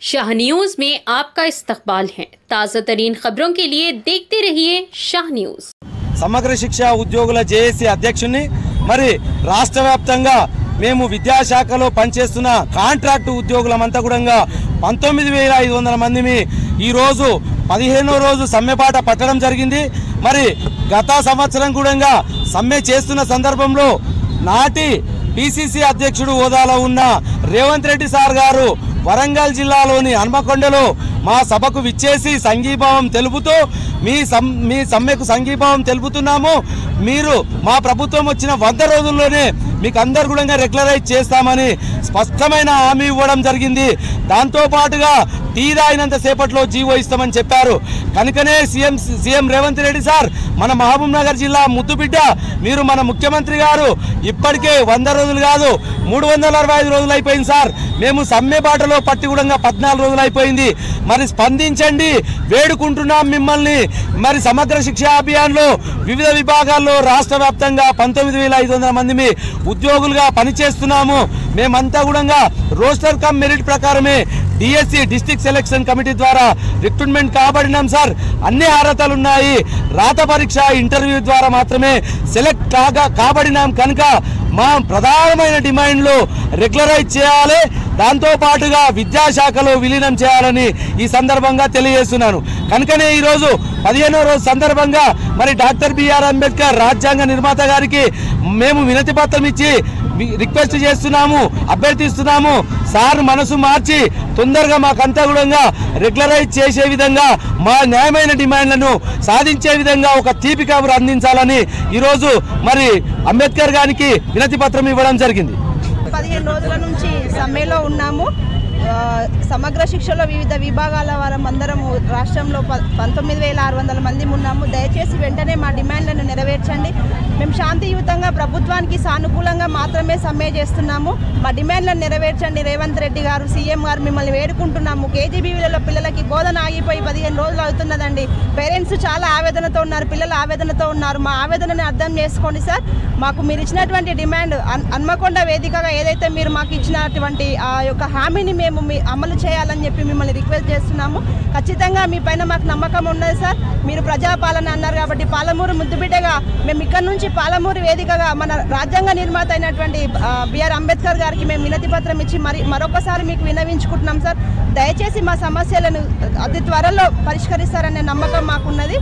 Shah news में आपका इस्तकबाल है। ताज़ा तरीन खबरों के लिए देखते रहिए शाह न्यूज। समग्र शिक्षा उद्योगुల జేఏసీ అధ్యక్షుని మరి రాష్ట్ర వ్యాప్తంగా మేము విద్యాశాఖలో పనిచేస్తున్న కాంట్రాక్ట్ ఉద్యోగులమంతా కూడా 19500 మందిని ఈ రోజు 15వ రోజు సమ్మెపాట పట్టడం జరిగింది। మరి గత సంవత్సరం కూడా సమ్మె చేస్తున్న సందర్భంలో నాటి పిసిసి అధ్యక్షుడు హోదాలో ఉన్న రేవంత్ రెడ్డి సార్ గారు వరంగల్ జిల్లాలోని హన్మకొండలో మా సభకు విచ్చేసి సంఘీభావం తెలుపుతూ మీ సమ్మెకు సంఘీభావం తెలుపుతున్నాము, మీరు మా ప్రభుత్వం వచ్చిన 100 రోజుల్లోనే మీకు అందరు కూడా రెగ్యులరైజ్ చేస్తామని స్పష్టమైన హామీ ఇవ్వడం జరిగింది। దాంతో పాటుగా టీ తాగినంత సేపట్లో జీవో ఇస్తామని చెప్పారు। కనుకనే సీఎం రేవంత్ రెడ్డి సార్ మన మహబూబ్ నగర్ జిల్లా ముద్దుబిడ్డ, మీరు మన ముఖ్యమంత్రి గారు ఇప్పటికే 100 రోజులు కాదు 365 రోజులు అయిపోయింది సార్। మేము సమ్మె బాటలో పట్టి కూడా 14 రోజులు అయిపోయింది। మరి స్పందించండి, వేడుకుంటున్నాం మిమ్మల్ని। మరి సమగ్ర శిక్షా అభియాన్లో వివిధ విభాగాల్లో రాష్ట్ర వ్యాప్తంగా 19500 మంది ఉద్యోగులుగా పనిచేస్తున్నాము। మేమంతా కూడా రోస్టర్ కమ్ మెరిట్ ప్రకారమే డిఎస్సి డిస్ట్రిక్ట్ సెలక్షన్ కమిటీ ద్వారా రిక్రూట్మెంట్ కాబడినాం సార్। అన్ని అర్హతలు ఉన్నాయి, రాత పరీక్ష ఇంటర్వ్యూ ద్వారా మాత్రమే సెలెక్ట్ కాబడినాం। కనుక మా ప్రధానమైన డిమాండ్లు రెగ్యులరైజ్ చేయాలి, దాంతో పాటుగా విద్యాశాఖలో విలీనం చేయాలని ఈ సందర్భంగా తెలియజేస్తున్నాను। కనుకనే ఈరోజు 15వ రోజు సందర్భంగా మరి డాక్టర్ బిఆర్ అంబేద్కర్ రాజ్యాంగ నిర్మాత గారికి మేము వినతి పత్రం ఇచ్చి రిక్వెస్ట్ చేస్తున్నాము, అభ్యర్థిస్తున్నాము, సార్ మనసు మార్చి తొందరగా మాకంతా కూడా రెగ్యులరైజ్ చేసే విధంగా మా న్యాయమైన డిమాండ్లను సాధించే విధంగా ఒక తీపి కబురు అందించాలని ఈరోజు మరి అంబేద్కర్ గారికి వినతి పత్రం ఇవ్వడం జరిగింది। 15 రోజుల నుంచి సమ్మెలో ఉన్నాము। సమగ్ర శిక్షలో వివిధ విభాగాల వారందరము రాష్ట్రంలో 19600 మంది ఉన్నాము। దయచేసి వెంటనే మా డిమాండ్లను నెరవేర్చండి। మేము శాంతియుతంగా ప్రభుత్వానికి సానుకూలంగా మాత్రమే సమ్మె చేస్తున్నాము। మా డిమాండ్లను నెరవేర్చండి రేవంత్ రెడ్డి గారు, సీఎం గారు మిమ్మల్ని వేడుకుంటున్నాము। కేజీబీవీలలో పిల్లలకి బోధన ఆగిపోయి 15 రోజులు అవుతున్నదండి। పేరెంట్స్ చాలా ఆవేదనతో ఉన్నారు, పిల్లలు ఆవేదనతో ఉన్నారు। మా ఆవేదనని అర్థం చేసుకోండి సార్। మాకు మీరు ఇచ్చినటువంటి డిమాండ్ హన్మకొండ వేదికగా ఏదైతే మీరు మాకు ఇచ్చినటువంటి ఆ యొక్క హామీని మేము అమలు చేయాలని చెప్పి మిమ్మల్ని రిక్వెస్ట్ చేస్తున్నాము। ఖచ్చితంగా మీ పైన మాకు నమ్మకం ఉన్నది సార్। మీరు ప్రజాపాలన అన్నారు కాబట్టి పాలమూరు ముద్దుబిడ్డగా మేము ఇక్కడ నుంచి పాలమూరు వేదికగా మన రాజ్యాంగ నిర్మాత అయినటువంటి బిఆర్ అంబేద్కర్ గారికి మేము వినతి పత్రం ఇచ్చి మరొకసారి మీకు విన్నవించుకుంటున్నాం సార్। దయచేసి మా సమస్యలను అతి త్వరలో పరిష్కరిస్తారనే నమ్మకం మాకున్నది।